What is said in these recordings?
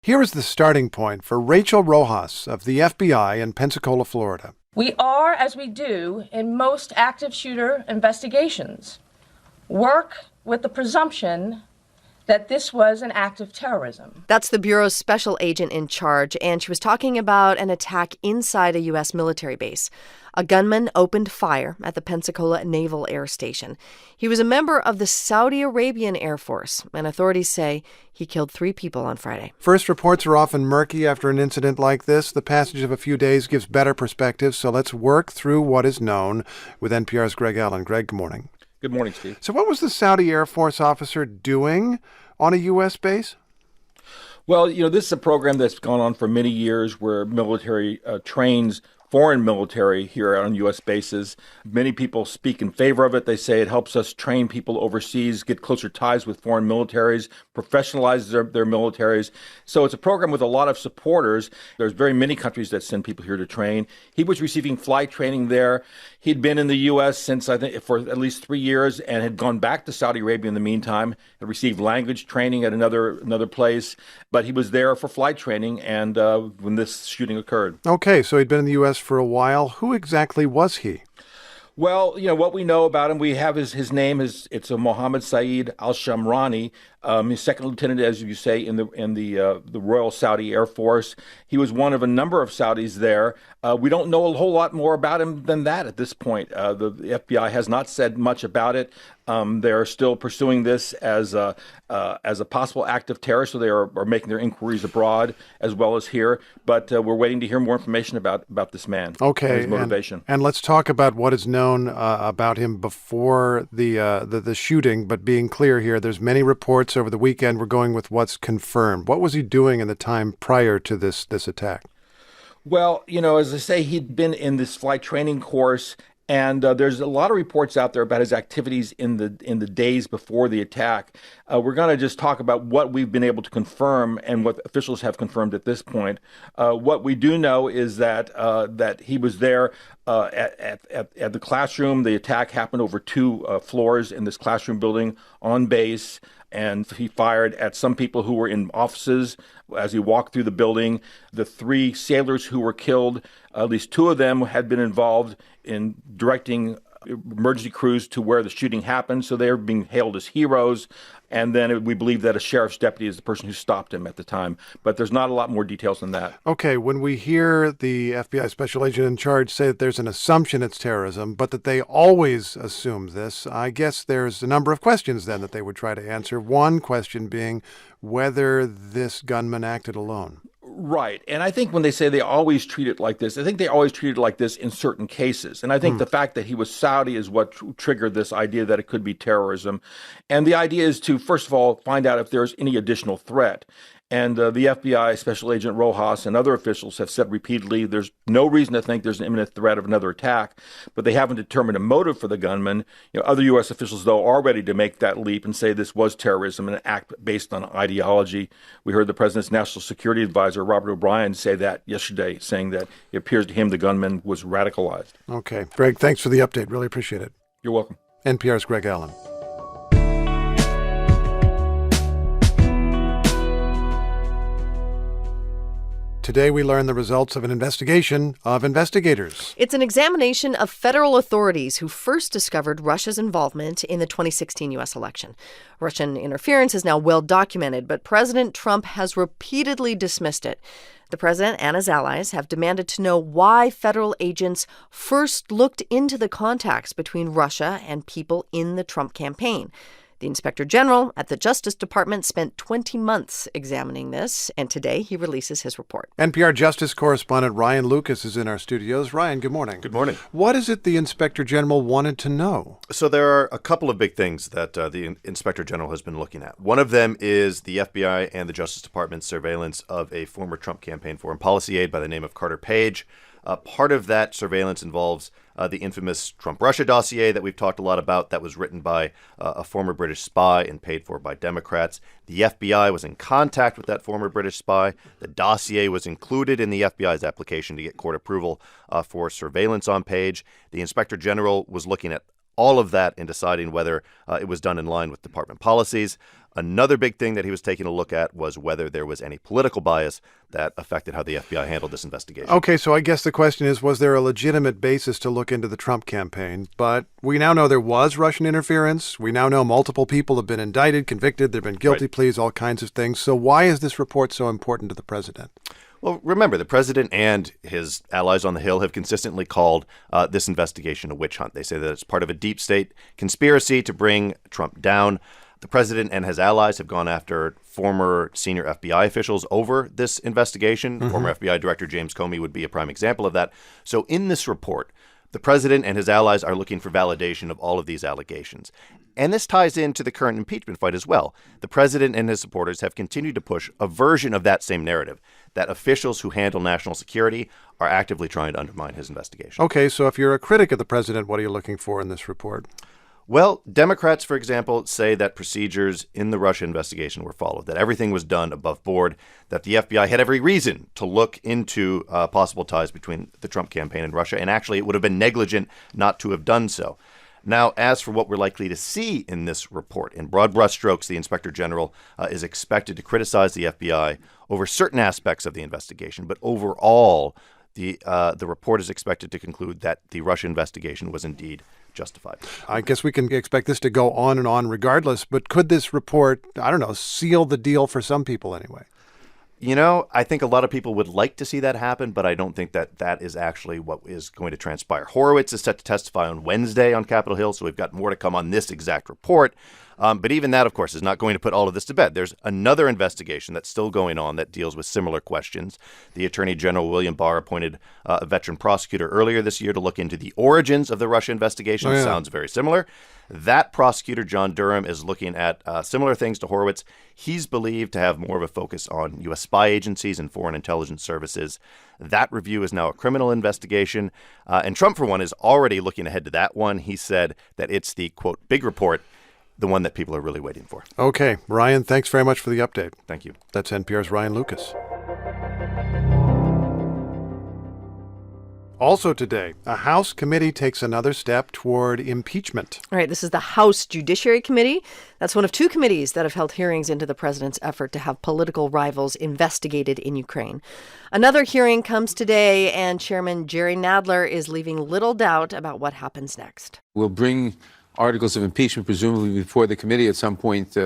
Here is the starting point for Rachel Rojas of the FBI in Pensacola, Florida. We are, as we do in most active shooter investigations, work with the presumption that this was an act of terrorism. That's the Bureau's special agent in charge, and she was talking about an attack inside a U.S. military base. A gunman opened fire at the Pensacola Naval Air Station. He was a member of the Saudi Arabian Air Force, and authorities say he killed 3 people on Friday. First reports are often murky after an incident like this. The passage of a few days gives better perspective, so let's work through what is known with NPR's Greg Allen. Greg, good morning. Good morning, Steve. So what was the Saudi Air Force officer doing on a U.S. base? Well, this is a program that's gone on for many years where military trains foreign military here on U.S. bases. Many people speak in favor of it. They say it helps us train people overseas, get closer ties with foreign militaries, professionalize their militaries. So it's a program with a lot of supporters. There's very many countries that send people here to train. He was receiving flight training there. He'd been in the U.S. since, I think, for at least 3 years and had gone back to Saudi Arabia in the meantime, had received language training at another place. But he was there for flight training and when this shooting occurred. Okay, so he'd been in the U.S. for a while. Who exactly was he? Well, what we know about him, we have his name is it's a Mohammed Saeed Al-Shamrani. He's second lieutenant, as you say, in the Royal Saudi Air Force. He was one of a number of Saudis there. We don't know a whole lot more about him than that at this point. The FBI has not said much about it. They're still pursuing this as a possible act of terror, so they are making their inquiries abroad as well as here. But we're waiting to hear more information about this man. Okay, and his motivation. And let's talk about what is known about him before the shooting. But being clear here, there's many reports over the weekend. We're going with what's confirmed. What was he doing in the time prior to this attack? Well, as I say, he'd been in this flight training course. And there's a lot of reports out there about his activities in the days before the attack. We're going to just talk about what we've been able to confirm and what officials have confirmed at this point. What we do know is that he was there at the classroom. The attack happened over 2 floors in this classroom building on base. And he fired at some people who were in offices as he walked through the building. The 3 sailors who were killed, at least 2 of them had been involved in directing emergency crews to where the shooting happened. So they're being hailed as heroes. And then we believe that a sheriff's deputy is the person who stopped him at the time. But there's not a lot more details than that. Okay, when we hear the FBI special agent in charge say that there's an assumption it's terrorism, but that they always assume this, I guess there's a number of questions then that they would try to answer. One question being whether this gunman acted alone. Right. And I think when they say they always treat it like this, I think they always treat it like this in certain cases. And I think the fact that he was Saudi is what triggered this idea that it could be terrorism. And the idea is to, first of all, find out if there's any additional threat. And the FBI Special Agent Rojas and other officials have said repeatedly there's no reason to think there's an imminent threat of another attack, but they haven't determined a motive for the gunman. Other U.S. officials, though, are ready to make that leap and say this was terrorism and an act based on ideology. We heard the president's national security advisor, Robert O'Brien, say that yesterday, saying that it appears to him the gunman was radicalized. Okay. Greg, thanks for the update. Really appreciate it. You're welcome. NPR's Greg Allen. Today, we learn the results of an investigation of investigators. It's an examination of federal authorities who first discovered Russia's involvement in the 2016 U.S. election. Russian interference is now well documented, but President Trump has repeatedly dismissed it. The president and his allies have demanded to know why federal agents first looked into the contacts between Russia and people in the Trump campaign. The Inspector General at the Justice Department spent 20 months examining this, and today he releases his report. NPR Justice correspondent Ryan Lucas is in our studios. Ryan, good morning. Good morning. What is it the Inspector General wanted to know? So there are a couple of big things that the Inspector General has been looking at. One of them is the FBI and the Justice Department's surveillance of a former Trump campaign foreign policy aide by the name of Carter Page. Part of that surveillance involves the infamous Trump-Russia dossier that we've talked a lot about that was written by a former British spy and paid for by Democrats. The FBI was in contact with that former British spy. The dossier was included in the FBI's application to get court approval for surveillance on Page. The Inspector General was looking at all of that in deciding whether it was done in line with department policies. Another big thing that he was taking a look at was whether there was any political bias that affected how the FBI handled this investigation. Okay, so I guess the question is, was there a legitimate basis to look into the Trump campaign? But we now know there was Russian interference. We now know multiple people have been indicted, convicted, there have been guilty pleas, all kinds of things. So why is this report so important to the president? Well, remember, the president and his allies on the Hill have consistently called this investigation a witch hunt. They say that it's part of a deep state conspiracy to bring Trump down. The president and his allies have gone after former senior FBI officials over this investigation. Former FBI Director James Comey would be a prime example of that. So in this report, the president and his allies are looking for validation of all of these allegations. And this ties into the current impeachment fight as well. The president and his supporters have continued to push a version of that same narrative, that officials who handle national security are actively trying to undermine his investigation. Okay, so if you're a critic of the president, what are you looking for in this report? Well, Democrats, for example, say that procedures in the Russia investigation were followed, that everything was done above board, that the FBI had every reason to look into possible ties between the Trump campaign and Russia, and actually it would have been negligent not to have done so. Now, as for what we're likely to see in this report, in broad brushstrokes, the Inspector General is expected to criticize the FBI over certain aspects of the investigation, but overall, the report is expected to conclude that the Russia investigation was indeed justified. I guess we can expect this to go on and on regardless, but could this report, I don't know, seal the deal for some people anyway? You know, I think a lot of people would like to see that happen, but I don't think that that is actually what is going to transpire. Horowitz is set to testify on Wednesday on Capitol Hill, so we've got more to come on this exact report. But even that, of course, is not going to put all of this to bed. There's another investigation that's still going on that deals with similar questions. The Attorney General William Barr appointed a veteran prosecutor earlier this year to look into the origins of the Russia investigation. Oh, yeah. Sounds very similar. That prosecutor, John Durham, is looking at similar things to Horowitz. He's believed to have more of a focus on U.S. spy agencies and foreign intelligence services. That review is now a criminal investigation. And Trump, for one, is already looking ahead to that one. He said that it's the, quote, big report, the one that people are really waiting for. Okay, Ryan, thanks very much for the update. Thank you. That's NPR's Ryan Lucas. Also today, a House committee takes another step toward impeachment. All right, this is the House Judiciary Committee. That's one of two committees that have held hearings into the president's effort to have political rivals investigated in Ukraine. Another hearing comes today, and Chairman Jerry Nadler is leaving little doubt about what happens next. We'll bring articles of impeachment, presumably before the committee at some point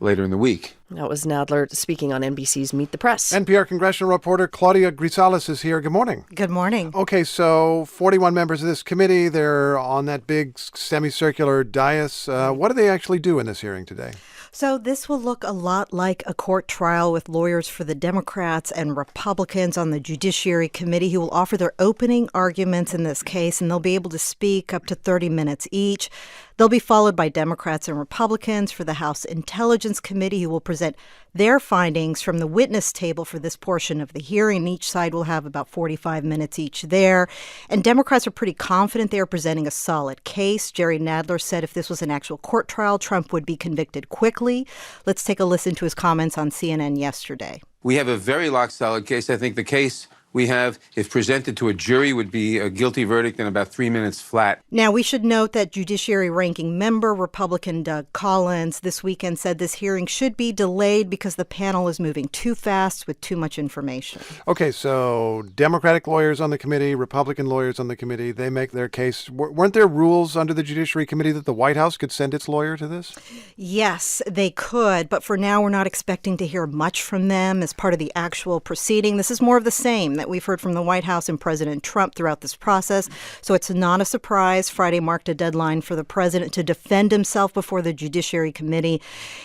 later in the week. That was Nadler speaking on NBC's Meet the Press. NPR congressional reporter Claudia Grisales is here. Good morning. Good morning. Okay, so 41 members of this committee, they're on that big semicircular dais. What do they actually do in this hearing today? So this will look a lot like a court trial with lawyers for the Democrats and Republicans on the Judiciary Committee who will offer their opening arguments in this case, and they'll be able to speak up to 30 minutes each. They'll be followed by Democrats and Republicans for the House Intelligence Committee, who will present their findings from the witness table for this portion of the hearing. Each side will have about 45 minutes each there. And Democrats are pretty confident they are presenting a solid case. Jerry Nadler said if this was an actual court trial, Trump would be convicted quickly. Let's take a listen to his comments on CNN yesterday. We have a very rock-solid case. I think the case we have, if presented to a jury, would be a guilty verdict in about 3 minutes flat. Now, we should note that Judiciary Ranking Member Republican Doug Collins this weekend said this hearing should be delayed because the panel is moving too fast with too much information. Okay, so Democratic lawyers on the committee, Republican lawyers on the committee, they make their case. Weren't there rules under the Judiciary Committee that the White House could send its lawyer to this? Yes, they could, but for now we're not expecting to hear much from them as part of the actual proceeding. This is more of the same that we've heard from the White House and President Trump throughout this process. So it's not a surprise. Friday marked a deadline for the president to defend himself before the Judiciary Committee.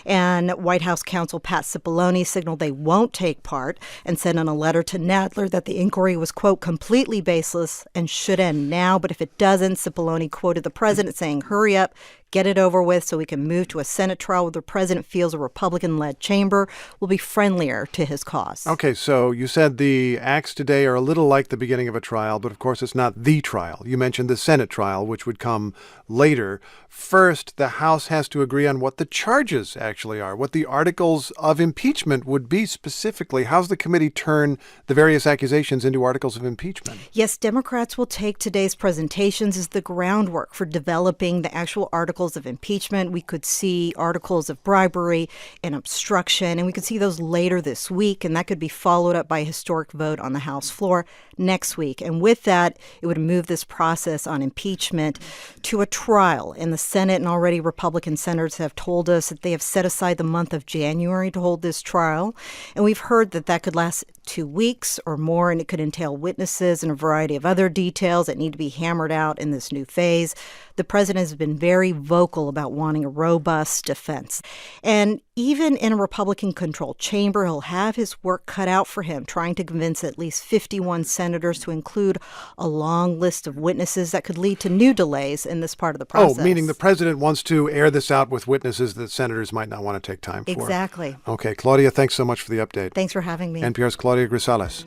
And White House counsel Pat Cipollone signaled they won't take part and sent in a letter to Nadler that the inquiry was, quote, completely baseless and should end now. But if it doesn't, Cipollone quoted the president saying, hurry up, get it over with so we can move to a Senate trial where the president feels a Republican-led chamber will be friendlier to his cause. Okay, so you said the acts today are a little like the beginning of a trial, but of course it's not the trial. You mentioned the Senate trial, which would come later. First, the House has to agree on what the charges actually are, what the articles of impeachment would be specifically. How's the committee turn the various accusations into articles of impeachment? Yes, Democrats will take today's presentations as the groundwork for developing the actual articles of impeachment. We could see articles of bribery and obstruction, and we could see those later this week, and that could be followed up by a historic vote on the House floor next week. And with that, it would move this process on impeachment to a trial in the Senate, and already Republican senators have told us that they have set aside the month of January to hold this trial. And we've heard that that could last 2 weeks or more, and it could entail witnesses and a variety of other details that need to be hammered out in this new phase. The president has been very vocal about wanting a robust defense. And even in a Republican-controlled chamber, he'll have his work cut out for him, trying to convince at least 51 senators to include a long list of witnesses that could lead to new delays in this part of the process. Oh, meaning the president wants to air this out with witnesses that senators might not want to take time for. Exactly. Okay, Claudia, thanks so much for the update. Thanks for having me. NPR's Claudia Grisales.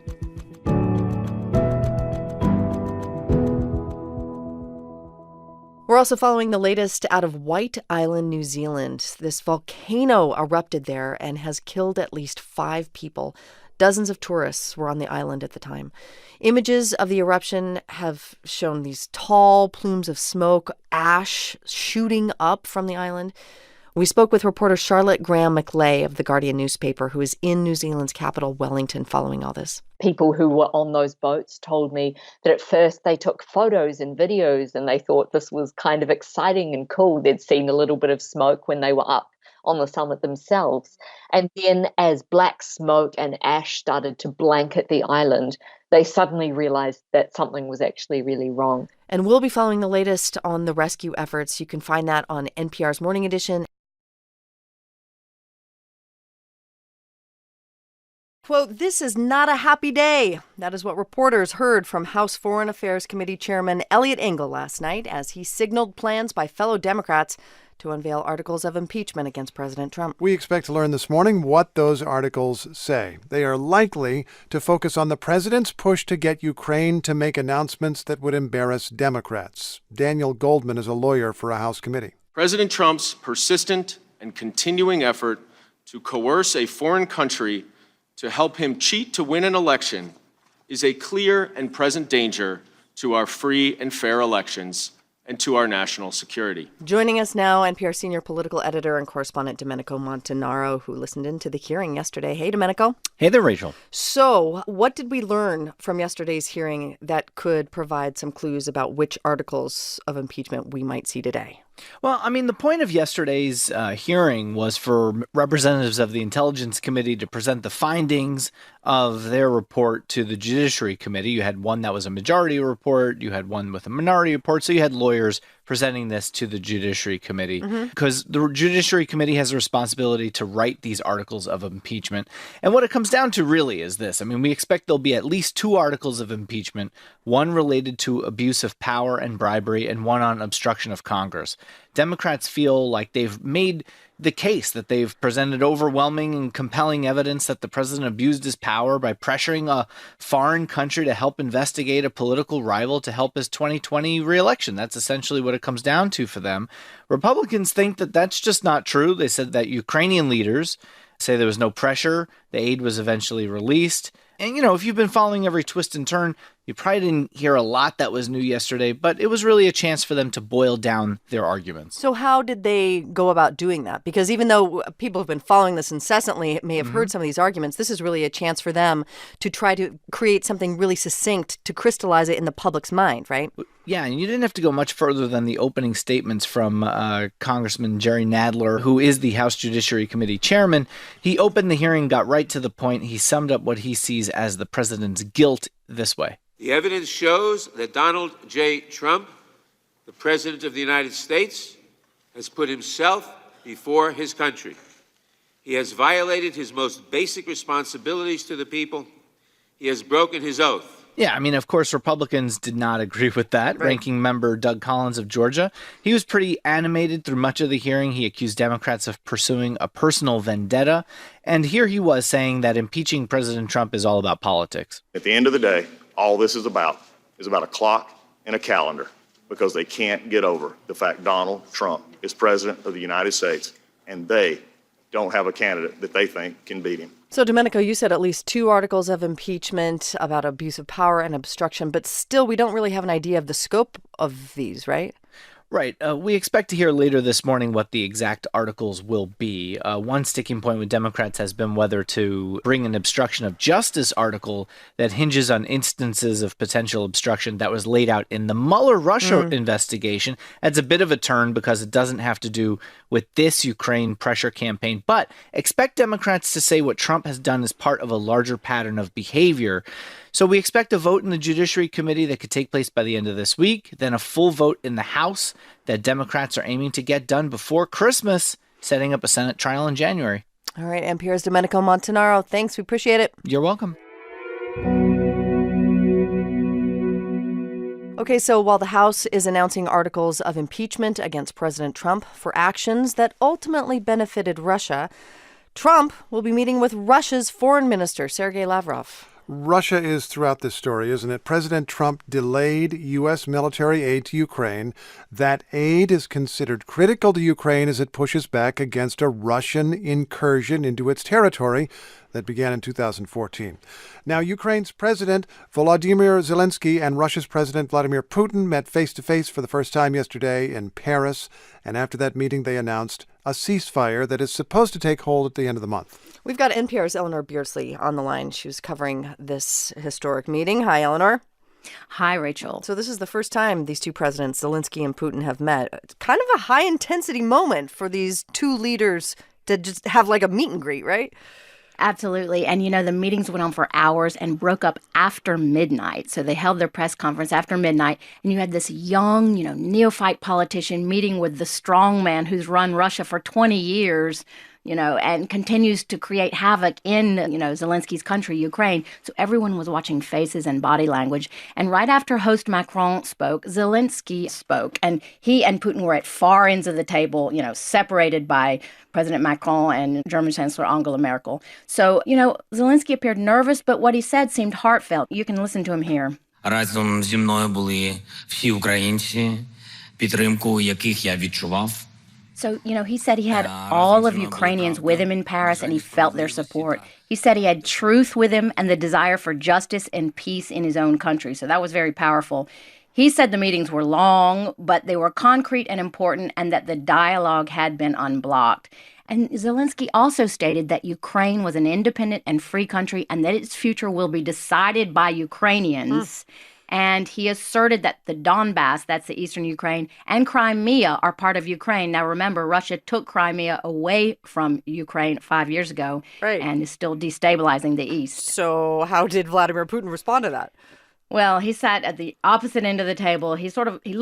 We're also following the latest out of White Island, New Zealand. This volcano erupted there and has killed at least 5 people. Dozens of tourists were on the island at the time. Images of the eruption have shown these tall plumes of smoke, ash shooting up from the island. We spoke with reporter Charlotte Graham-McLay of The Guardian newspaper, who is in New Zealand's capital, Wellington, following all this. People who were on those boats told me that at first they took photos and videos and they thought this was kind of exciting and cool. They'd seen a little bit of smoke when they were up on the summit themselves. And then as black smoke and ash started to blanket the island, they suddenly realized that something was actually really wrong. And we'll be following the latest on the rescue efforts. You can find that on NPR's Morning Edition. Quote, "This is not a happy day." That is what reporters heard from House Foreign Affairs Committee Chairman Eliot Engel last night as he signaled plans by fellow Democrats to unveil articles of impeachment against President Trump. We expect to learn this morning what those articles say. They are likely to focus on the president's push to get Ukraine to make announcements that would embarrass Democrats. Daniel Goldman is a lawyer for a House committee. President Trump's persistent and continuing effort to coerce a foreign country to help him cheat to win an election is a clear and present danger to our free and fair elections and to our national security. Joining us now, NPR senior political editor and correspondent Domenico Montanaro, who listened into the hearing yesterday. Hey, Domenico. Hey there, Rachel. So what did we learn from yesterday's hearing that could provide some clues about which articles of impeachment we might see today? Well, I mean, the point of yesterday's hearing was for representatives of the Intelligence Committee to present the findings of their report to the Judiciary Committee. You had one that was a majority report. You had one with a minority report. So you had lawyers presenting this to the Judiciary Committee because the Judiciary Committee has a responsibility to write these articles of impeachment. And what it comes down to really is this. I mean, we expect there'll be at least 2 articles of impeachment, one related to abuse of power and bribery and one on obstruction of Congress. Democrats feel like they've made the case that they've presented overwhelming and compelling evidence that the president abused his power by pressuring a foreign country to help investigate a political rival to help his 2020 reelection. That's essentially what it comes down to for them. Republicans think that that's just not true. They said that Ukrainian leaders say there was no pressure. The aid was eventually released. And, you know, if you've been following every twist and turn, you probably didn't hear a lot that was new yesterday, but it was really a chance for them to boil down their arguments. So how did they go about doing that? Because even though people have been following this incessantly, may have heard some of these arguments, this is really a chance for them to try to create something really succinct to crystallize it in the public's mind, right? Yeah, and you didn't have to go much further than the opening statements from Congressman Jerry Nadler, who is the House Judiciary Committee chairman. He opened the hearing, got right to the point. He summed up what he sees as the president's guilt this way. The evidence shows that Donald J. Trump, the President of the United States, has put himself before his country. He has violated his most basic responsibilities to the people. He has broken his oath. Yeah, I mean, of course, Republicans did not agree with that. Right. Ranking member Doug Collins of Georgia, he was pretty animated through much of the hearing. He accused Democrats of pursuing a personal vendetta. And here he was saying that impeaching President Trump is all about politics. At the end of the day, all this is about a clock and a calendar, because they can't get over the fact Donald Trump is president of the United States, and they don't have a candidate that they think can beat him. So, Domenico, you said at least 2 articles of impeachment about abuse of power and obstruction, but still we don't really have an idea of the scope of these, right? Right. We expect to hear later this morning what the exact articles will be. One sticking point with Democrats has been whether to bring an obstruction of justice article that hinges on instances of potential obstruction that was laid out in the Mueller-Russia investigation. That's a bit of a turn because it doesn't have to do with this Ukraine pressure campaign. But expect Democrats to say what Trump has done as part of a larger pattern of behavior. So we expect a vote in the Judiciary Committee that could take place by the end of this week, then a full vote in the House that Democrats are aiming to get done before Christmas, setting up a Senate trial in January. All right, NPR's Domenico Montanaro. Thanks. We appreciate it. You're welcome. Okay, so while the House is announcing articles of impeachment against President Trump for actions that ultimately benefited Russia, Trump will be meeting with Russia's foreign minister, Sergei Lavrov. Russia is throughout this story, isn't it? President Trump delayed U.S. military aid to Ukraine. That aid is considered critical to Ukraine as it pushes back against a Russian incursion into its territory that began in 2014. Now, Ukraine's President Volodymyr Zelensky and Russia's President Vladimir Putin met face-to-face for the first time yesterday in Paris, and after that meeting they announced a ceasefire that is supposed to take hold at the end of the month. We've got NPR's Eleanor Beardsley on the line. She was covering this historic meeting. Hi, Eleanor. Hi, Rachel. So this is the first time these two presidents, Zelensky and Putin, have met. It's kind of a high-intensity moment for these two leaders to just have like a meet and greet, right? Absolutely. And, the meetings went on for hours and broke up after midnight. So they held their press conference after midnight. And you had this young, neophyte politician meeting with the strong man who's run Russia for 20 years, and continues to create havoc in, Zelensky's country, Ukraine. So everyone was watching faces and body language. And right after host Macron spoke, Zelensky spoke. And he and Putin were at far ends of the table, separated by President Macron and German Chancellor Angela Merkel. So, Zelensky appeared nervous, but what he said seemed heartfelt. You can listen to him here. Разом зі мною були всі українці, підтримку яких я відчував. So, he said he had all of Ukrainians with him in Paris and he felt their support. He said he had truth with him and the desire for justice and peace in his own country. So that was very powerful. He said the meetings were long, but they were concrete and important and that the dialogue had been unblocked. And Zelensky also stated that Ukraine was an independent and free country and that its future will be decided by Ukrainians. And he asserted that the Donbass, that's the eastern Ukraine, and Crimea are part of Ukraine. Now, remember, Russia took Crimea away from Ukraine 5 years ago and is still destabilizing the east. So how did Vladimir Putin respond to that? Well, he sat at the opposite end of the table. He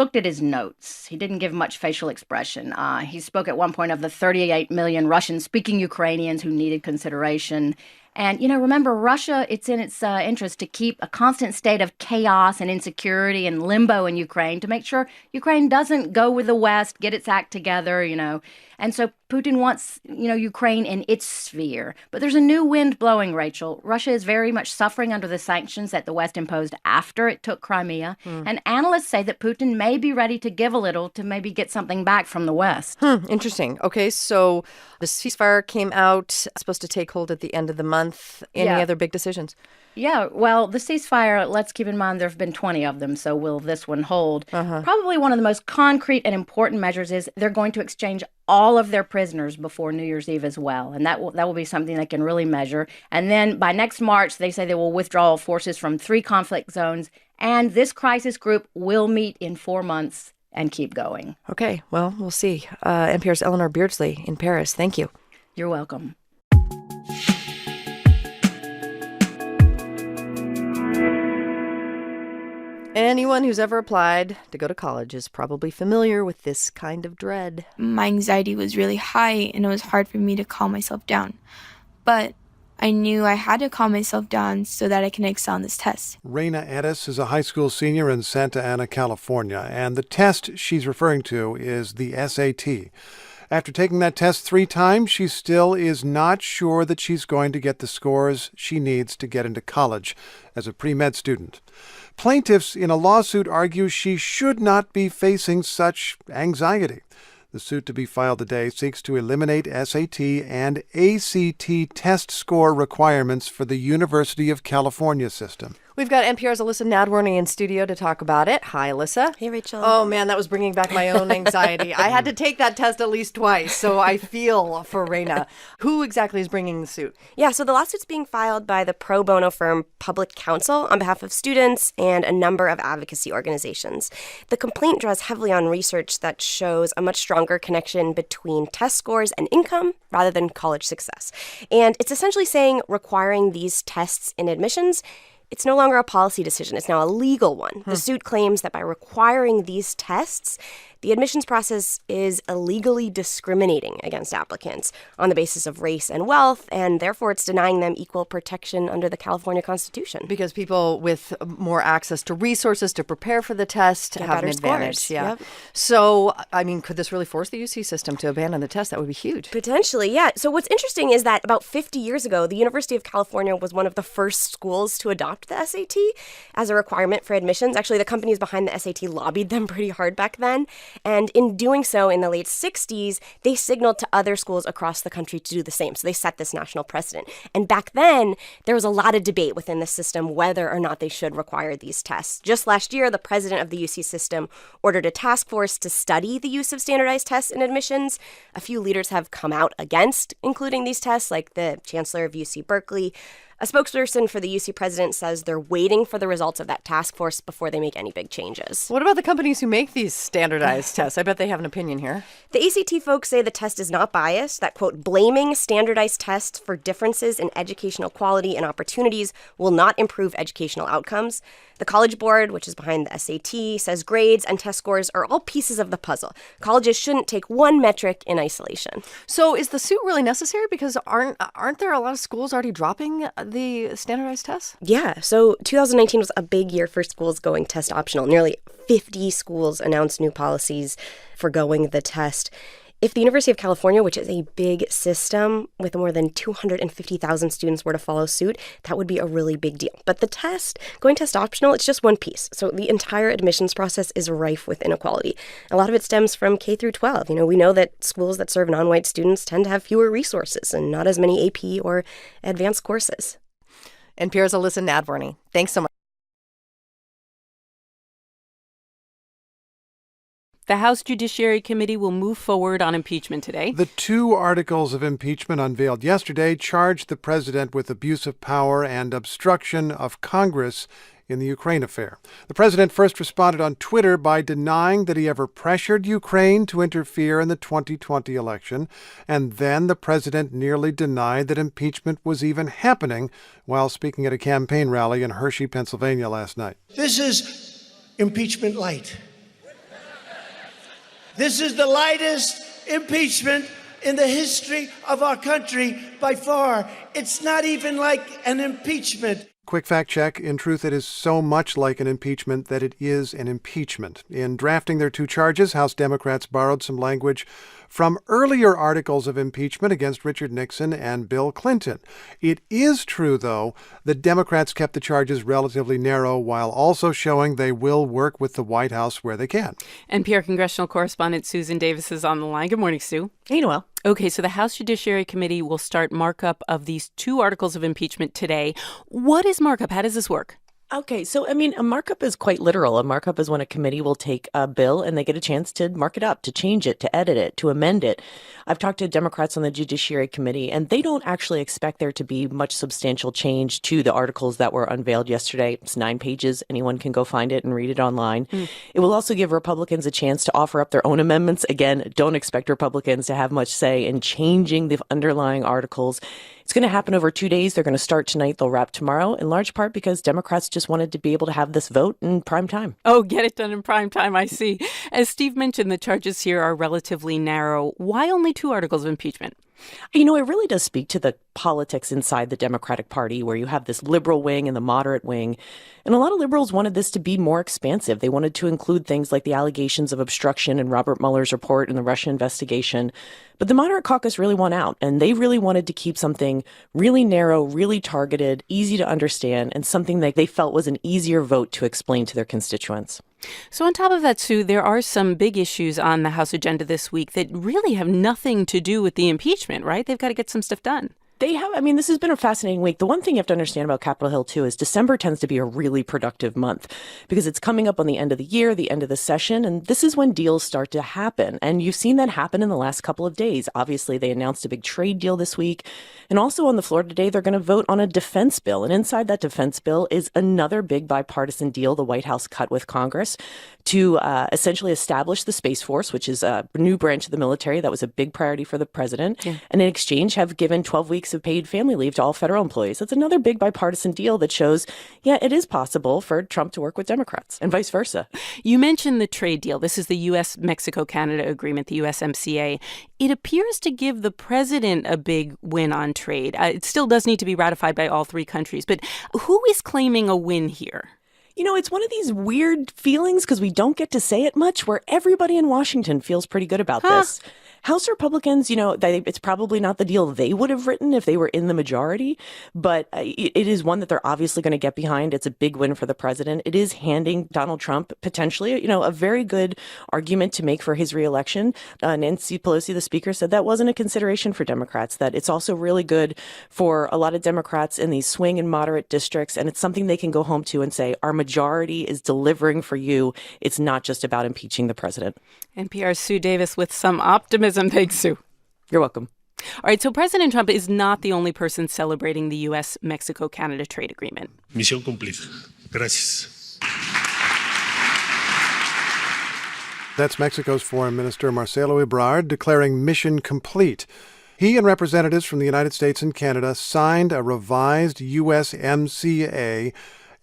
looked at his notes. He didn't give much facial expression. He spoke at one point of the 38 million Russian-speaking Ukrainians who needed consideration. And, remember, Russia, it's in its interest to keep a constant state of chaos and insecurity and limbo in Ukraine to make sure Ukraine doesn't go with the West, get its act together, And so Putin wants, Ukraine in its sphere. But there's a new wind blowing, Rachel. Russia is very much suffering under the sanctions that the West imposed after it took Crimea. And analysts say that Putin may be ready to give a little to maybe get something back from the West. Interesting. Okay, so the ceasefire came out, supposed to take hold at the end of the month. Any other big decisions? Yeah, well, the ceasefire, let's keep in mind there have been 20 of them, so will this one hold? Probably one of the most concrete and important measures is they're going to exchange all of their prisoners before New Year's Eve as well, and that will be something they can really measure. And then by next March, they say they will withdraw forces from 3 conflict zones, and this crisis group will meet in 4 months and keep going. Okay, well, we'll see. NPR's Eleanor Beardsley in Paris. Thank you. You're welcome. Anyone who's ever applied to go to college is probably familiar with this kind of dread. My anxiety was really high and it was hard for me to calm myself down. But I knew I had to calm myself down so that I can excel on this test. Raina Edis is a high school senior in Santa Ana, California, and the test she's referring to is the SAT. After taking that test 3 times, she still is not sure that she's going to get the scores she needs to get into college as a pre-med student. Plaintiffs in a lawsuit argue she should not be facing such anxiety. The suit to be filed today seeks to eliminate SAT and ACT test score requirements for the University of California system. We've got NPR's Alyssa Nadworny in studio to talk about it. Hi, Alyssa. Hey, Rachel. Oh, man, that was bringing back my own anxiety. I had to take that test at least twice, so I feel for Raina. Who exactly is bringing the suit? Yeah, so the lawsuit's being filed by the pro bono firm Public Counsel on behalf of students and a number of advocacy organizations. The complaint draws heavily on research that shows a much stronger connection between test scores and income rather than college success. And it's essentially saying requiring these tests in admissions, it's no longer a policy decision. It's now a legal one. The suit claims that by requiring these tests, the admissions process is illegally discriminating against applicants on the basis of race and wealth, and therefore it's denying them equal protection under the California Constitution. Because people with more access to resources to prepare for the test Get have an better advantage. scores. Yeah. Yep. So, I mean, could this really force the UC system to abandon the test? That would be huge. Potentially, yeah. So what's interesting is that about 50 years ago, the University of California was one of the first schools to adopt the SAT as a requirement for admissions. Actually, the companies behind the SAT lobbied them pretty hard back then. And in doing so in the late 60s, they signaled to other schools across the country to do the same. So they set this national precedent. And back then, there was a lot of debate within the system whether or not they should require these tests. Just last year, the president of the UC system ordered a task force to study the use of standardized tests in admissions. A few leaders have come out against including these tests, like the chancellor of UC Berkeley. A spokesperson for the UC president says they're waiting for the results of that task force before they make any big changes. What about the companies who make these standardized tests? I bet they have an opinion here. The ACT folks say the test is not biased, that, quote, blaming standardized tests for differences in educational quality and opportunities will not improve educational outcomes. The College Board, which is behind the SAT, says grades and test scores are all pieces of the puzzle. Colleges shouldn't take one metric in isolation. So is the suit really necessary? Because aren't there a lot of schools already dropping the standardized tests? Yeah, so 2019 was a big year for schools going test optional. Nearly 50 schools announced new policies for going the test. If the University of California, which is a big system with more than 250,000 students, were to follow suit, that would be a really big deal. But the test, going test optional, it's just one piece. So the entire admissions process is rife with inequality. A lot of it stems from K through 12. We know that schools that serve non-white students tend to have fewer resources and not as many AP or advanced courses. NPR's Alyssa Nadworny. Thanks so much. The House Judiciary Committee will move forward on impeachment today. The 2 articles of impeachment unveiled yesterday charged the president with abuse of power and obstruction of Congress in the Ukraine affair. The president first responded on Twitter by denying that he ever pressured Ukraine to interfere in the 2020 election, and then the president nearly denied that impeachment was even happening while speaking at a campaign rally in Hershey, Pennsylvania last night. This is impeachment light. This is the lightest impeachment in the history of our country by far. It's not even like an impeachment. Quick fact check. In truth, it is so much like an impeachment that it is an impeachment. In drafting their 2 charges, House Democrats borrowed some language from earlier articles of impeachment against Richard Nixon and Bill Clinton. It is true, though, that Democrats kept the charges relatively narrow while also showing they will work with the White House where they can. NPR congressional correspondent Susan Davis is on the line. Good morning, Sue. Hey, Noel. Okay, so the House Judiciary Committee will start markup of these 2 articles of impeachment today. What is markup? How does this work? Okay, so a markup is quite literal. A markup is when a committee will take a bill and they get a chance to mark it up, to change it, to edit it, to amend it. I've talked to Democrats on the Judiciary Committee, and they don't actually expect there to be much substantial change to the articles that were unveiled yesterday. It's 9 pages. Anyone can go find it and read it online. It will also give Republicans a chance to offer up their own amendments. Again, don't expect Republicans to have much say in changing the underlying articles. It's going to happen over 2 days. They're going to start tonight. They'll wrap tomorrow, in large part because Democrats just wanted to be able to have this vote in prime time. Oh, get it done in prime time, I see. As Steve mentioned, the charges here are relatively narrow. Why only 2 articles of impeachment? You know, it really does speak to the politics inside the Democratic Party, where you have this liberal wing and the moderate wing. And a lot of liberals wanted this to be more expansive. They wanted to include things like the allegations of obstruction in Robert Mueller's report and the Russia investigation. But the moderate caucus really won out, and they really wanted to keep something really narrow, really targeted, easy to understand, and something that they felt was an easier vote to explain to their constituents. So on top of that, Sue, there are some big issues on the House agenda this week that really have nothing to do with the impeachment, right? They've got to get some stuff done. They have. I mean, this has been a fascinating week. The one thing you have to understand about Capitol Hill, too, is December tends to be a really productive month because it's coming up on the end of the year, the end of the session, and this is when deals start to happen. And you've seen that happen in the last couple of days. Obviously, they announced a big trade deal this week. And also on the floor today, they're going to vote on a defense bill. And inside that defense bill is another big bipartisan deal the White House cut with Congress to essentially establish the Space Force, which is a new branch of the military. That was a big priority for the president. Yeah. And in exchange, have given 12 weeks of paid family leave to all federal employees. That's another big bipartisan deal that shows, yeah, it is possible for Trump to work with Democrats and vice versa. You mentioned the trade deal. This is the U.S.-Mexico-Canada agreement, the USMCA. It appears to give the president a big win on trade. It still does need to be ratified by all three countries. But who is claiming a win here? You know, it's one of these weird feelings because we don't get to say it much where everybody in Washington feels pretty good about this. House Republicans, you know, it's probably not the deal they would have written if they were in the majority, but it is one that they're obviously going to get behind. It's a big win for the president. It is handing Donald Trump potentially, you know, a very good argument to make for his reelection. Nancy Pelosi, the speaker, said that wasn't a consideration for Democrats, that it's also really good for a lot of Democrats in these swing and moderate districts, and it's something they can go home to and say, our majority is delivering for you. It's not just about impeaching the president. NPR's Sue Davis with some optimism. Thanks, Sue. You're welcome. All right, so President Trump is not the only person celebrating the U.S.-Mexico-Canada trade agreement. Misión cumplida. Gracias. That's Mexico's Foreign Minister Marcelo Ebrard declaring mission complete. He and representatives from the United States and Canada signed a revised USMCA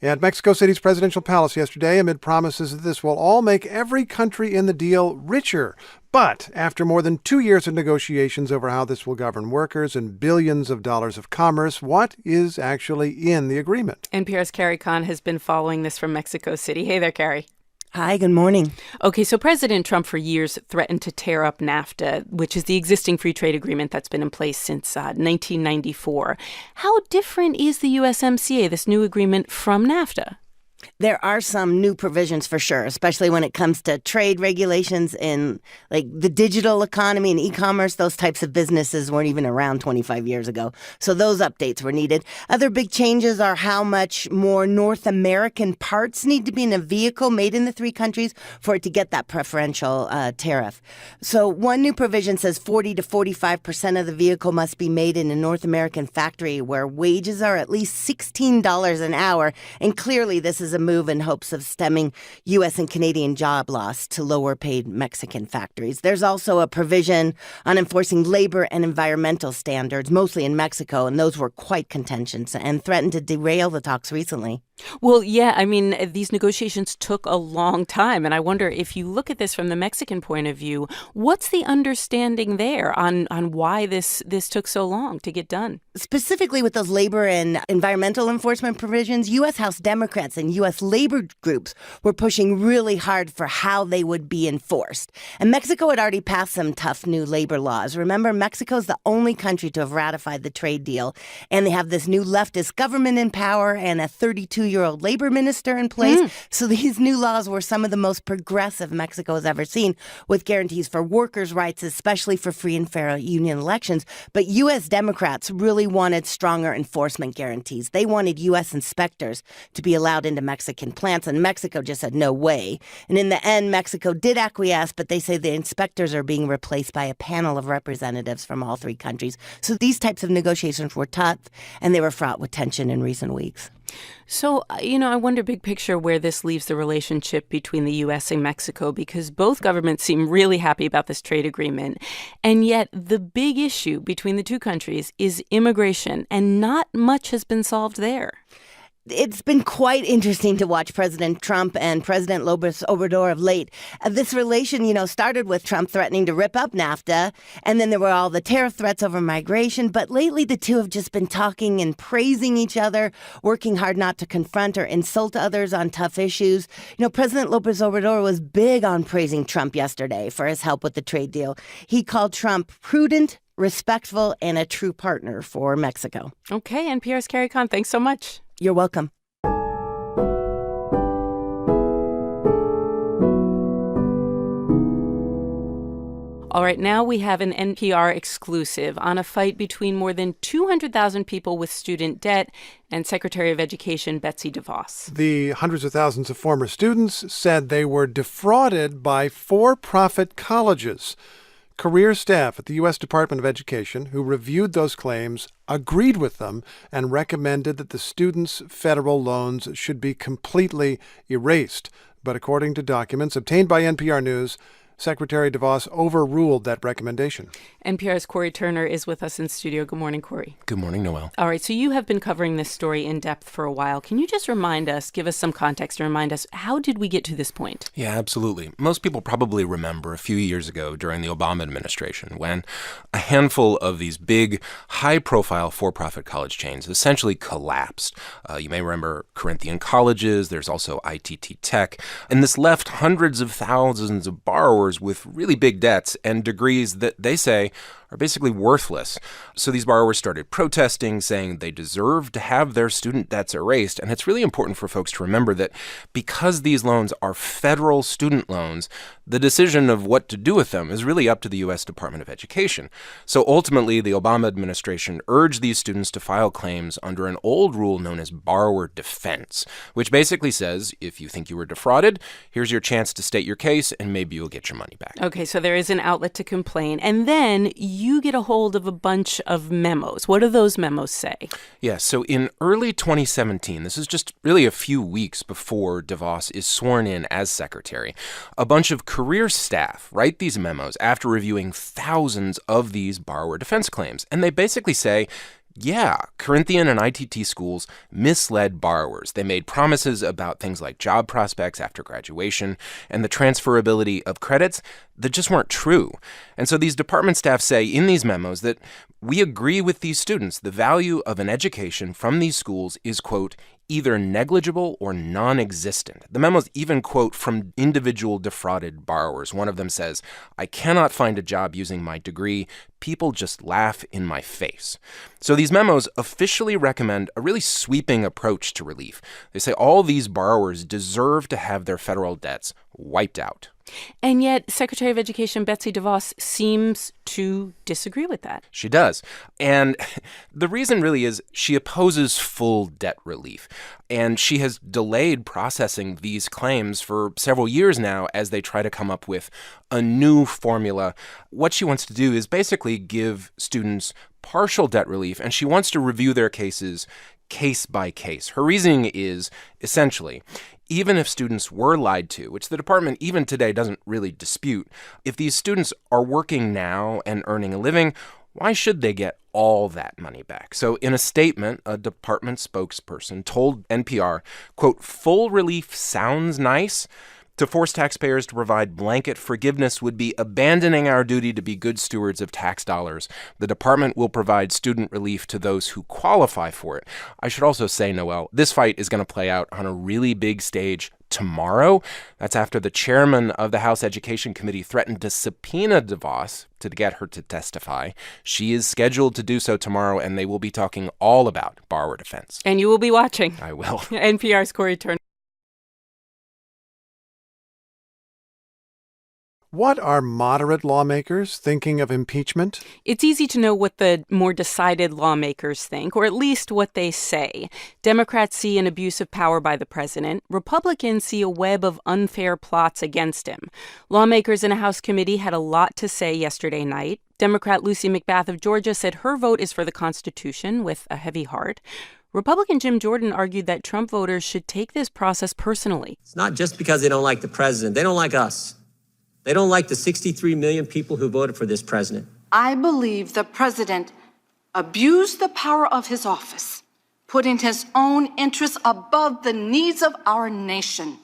at Mexico City's presidential palace yesterday amid promises that this will all make every country in the deal richer. But after more than 2 years of negotiations over how this will govern workers and billions of dollars of commerce, what is actually in the agreement? NPR's Carrie Kahn has been following this from Mexico City. Hey there, Carrie. Hi, good morning. Okay, so President Trump for years threatened to tear up NAFTA, which is the existing free trade agreement that's been in place since 1994. How different is the USMCA, this new agreement, from NAFTA? There are some new provisions for sure, especially when it comes to trade regulations in like the digital economy and e-commerce. Those types of businesses weren't even around 25 years ago. So those updates were needed. Other big changes are how much more North American parts need to be in a vehicle made in the three countries for it to get that preferential tariff. So one new provision says 40 to 45% of the vehicle must be made in a North American factory where wages are at least $16 an hour. And clearly this is a move in hopes of stemming U.S. and Canadian job loss to lower-paid Mexican factories. There's also a provision on enforcing labor and environmental standards, mostly in Mexico, and those were quite contentious and threatened to derail the talks recently. Well, yeah, I mean, these negotiations took a long time, and I wonder if you look at this from the Mexican point of view, what's the understanding there on why this took so long to get done? Specifically with those labor and environmental enforcement provisions, U.S. House Democrats and U.S. labor groups were pushing really hard for how they would be enforced. And Mexico had already passed some tough new labor laws. Remember, Mexico's the only country to have ratified the trade deal, and they have this new leftist government in power and a 32-year-old labor minister in place. So these new laws were some of the most progressive Mexico has ever seen, with guarantees for workers' rights, especially for free and fair union elections. But U.S. Democrats really wanted stronger enforcement guarantees. They wanted U.S. inspectors to be allowed into Mexican plants, and Mexico just said no way. And in the end, Mexico did acquiesce, but they say the inspectors are being replaced by a panel of representatives from all three countries. So these types of negotiations were tough, and they were fraught with tension in recent weeks. So, I wonder big picture where this leaves the relationship between the U.S. and Mexico, because both governments seem really happy about this trade agreement. And yet the big issue between the two countries is immigration, and not much has been solved there. It's been quite interesting to watch President Trump and President López Obrador of late. This relation, started with Trump threatening to rip up NAFTA, and then there were all the tariff threats over migration. But lately, the two have just been talking and praising each other, working hard not to confront or insult others on tough issues. President López Obrador was big on praising Trump yesterday for his help with the trade deal. He called Trump prudent, respectful, and a true partner for Mexico. Okay, NPR's Carrie Kahn, thanks so much. You're welcome. All right, now we have an NPR exclusive on a fight between more than 200,000 people with student debt and Secretary of Education Betsy DeVos. The hundreds of thousands of former students said they were defrauded by for-profit colleges. Career staff at the U.S. Department of Education, who reviewed those claims, agreed with them and recommended that the students' federal loans should be completely erased. But according to documents obtained by NPR News, Secretary DeVos overruled that recommendation. NPR's Corey Turner is with us in studio. Good morning, Corey. Good morning, Noel. All right, so you have been covering this story in depth for a while. Can you just remind us, give us some context and remind us, how did we get to this point? Yeah, absolutely. Most people probably remember a few years ago during the Obama administration when a handful of these big, high-profile for-profit college chains essentially collapsed. You may remember Corinthian colleges, there's also ITT Tech, and this left hundreds of thousands of borrowers with really big debts and degrees that they say are basically worthless. So these borrowers started protesting, saying they deserve to have their student debts erased. And it's really important for folks to remember that because these loans are federal student loans, the decision of what to do with them is really up to the U.S. Department of Education. So ultimately, the Obama administration urged these students to file claims under an old rule known as borrower defense, which basically says if you think you were defrauded, here's your chance to state your case and maybe you'll get your money back. Okay, so there is an outlet to complain. And then you get a hold of a bunch of memos. What do those memos say? Yeah, so in early 2017, this is just really a few weeks before DeVos is sworn in as secretary, a bunch of career staff write these memos after reviewing thousands of these borrower defense claims. And they basically say, yeah, Corinthian and ITT schools misled borrowers. They made promises about things like job prospects after graduation and the transferability of credits that just weren't true. And so these department staff say in these memos that we agree with these students. The value of an education from these schools is, quote, either negligible or non-existent. The memos even quote from individual defrauded borrowers. One of them says, I cannot find a job using my degree. People just laugh in my face. So these memos officially recommend a really sweeping approach to relief. They say all these borrowers deserve to have their federal debts wiped out. And yet, Secretary of Education Betsy DeVos seems to disagree with that. She does. And the reason really is she opposes full debt relief. And she has delayed processing these claims for several years now as they try to come up with a new formula. What she wants to do is basically give students partial debt relief, and she wants to review their cases case by case. Her reasoning is essentially, even if students were lied to, which the department even today doesn't really dispute, if these students are working now and earning a living, why should they get all that money back? So in a statement, a department spokesperson told NPR, quote, full relief sounds nice. To force taxpayers to provide blanket forgiveness would be abandoning our duty to be good stewards of tax dollars. The department will provide student relief to those who qualify for it. I should also say, Noel, this fight is going to play out on a really big stage tomorrow. That's after the chairman of the House Education Committee threatened to subpoena DeVos to get her to testify. She is scheduled to do so tomorrow, and they will be talking all about borrower defense. And you will be watching. I will. NPR's Corey Turner. What are moderate lawmakers thinking of impeachment? It's easy to know what the more decided lawmakers think, or at least what they say. Democrats see an abuse of power by the president. Republicans see a web of unfair plots against him. Lawmakers in a House committee had a lot to say yesterday night. Democrat Lucy McBath of Georgia said her vote is for the Constitution with a heavy heart. Republican Jim Jordan argued that Trump voters should take this process personally. It's not just because they don't like the president. They don't like us. They don't like the 63 million people who voted for this president. I believe the president abused the power of his office putting his own interests above the needs of our nation.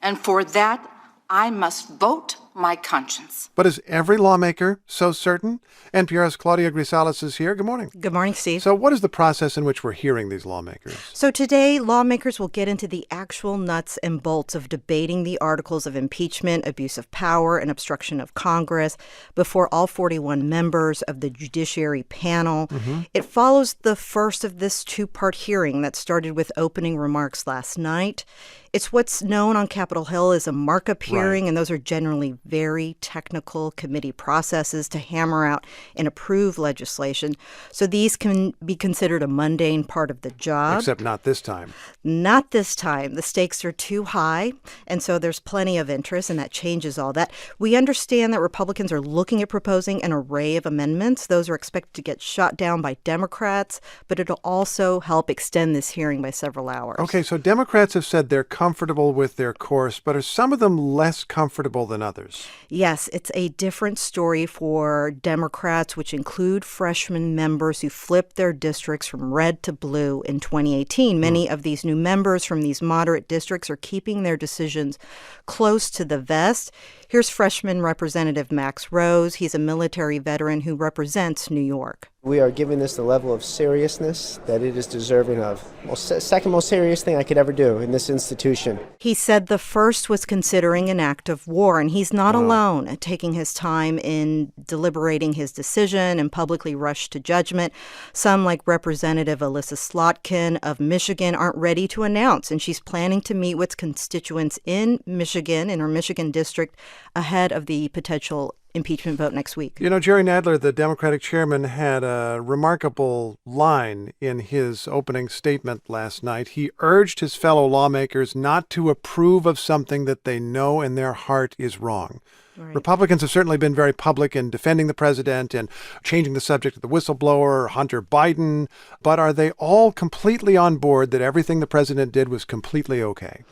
And for that, I must vote my conscience. But is every lawmaker so certain? NPR's Claudia Grisales is here. Good morning. Good morning, Steve. So what is the process in which we're hearing these lawmakers? So today, lawmakers will get into the actual nuts and bolts of debating the articles of impeachment, abuse of power, and obstruction of Congress before all 41 members of the Judiciary panel. It follows the first of this two-part hearing that started with opening remarks last night. It's what's known on Capitol Hill as a markup hearing, and those are generally very technical committee processes to hammer out and approve legislation. So these can be considered a mundane part of the job. Except not this time. Not this time. The stakes are too high, and so there's plenty of interest, and that changes all that. We understand that Republicans are looking at proposing an array of amendments. Those are expected to get shot down by Democrats, but it'll also help extend this hearing by several hours. Okay, so Democrats have said they're comfortable with their course, but are some of them less comfortable than others? Yes, it's a different story for Democrats, which include freshman members who flipped their districts from red to blue in 2018. Many of these new members from these moderate districts are keeping their decisions close to the vest. Here's freshman Representative Max Rose. He's a military veteran who represents New York. We are giving this the level of seriousness that it is deserving of. Second most serious thing I could ever do in this institution. He said the first was considering an act of war, and he's not alone, taking his time in deliberating his decision and publicly rushed to judgment. Some, like Representative Alyssa Slotkin of Michigan, aren't ready to announce, and she's planning to meet with constituents in Michigan, in her Michigan district, ahead of the potential impeachment vote next week. You know, Jerry Nadler, the Democratic chairman, had a remarkable line in his opening statement last night. He urged his fellow lawmakers not to approve of something that they know in their heart is wrong. Right. Republicans have certainly been very public in defending the president and changing the subject of the whistleblower, Hunter Biden, but are they all completely on board that everything the president did was completely okay?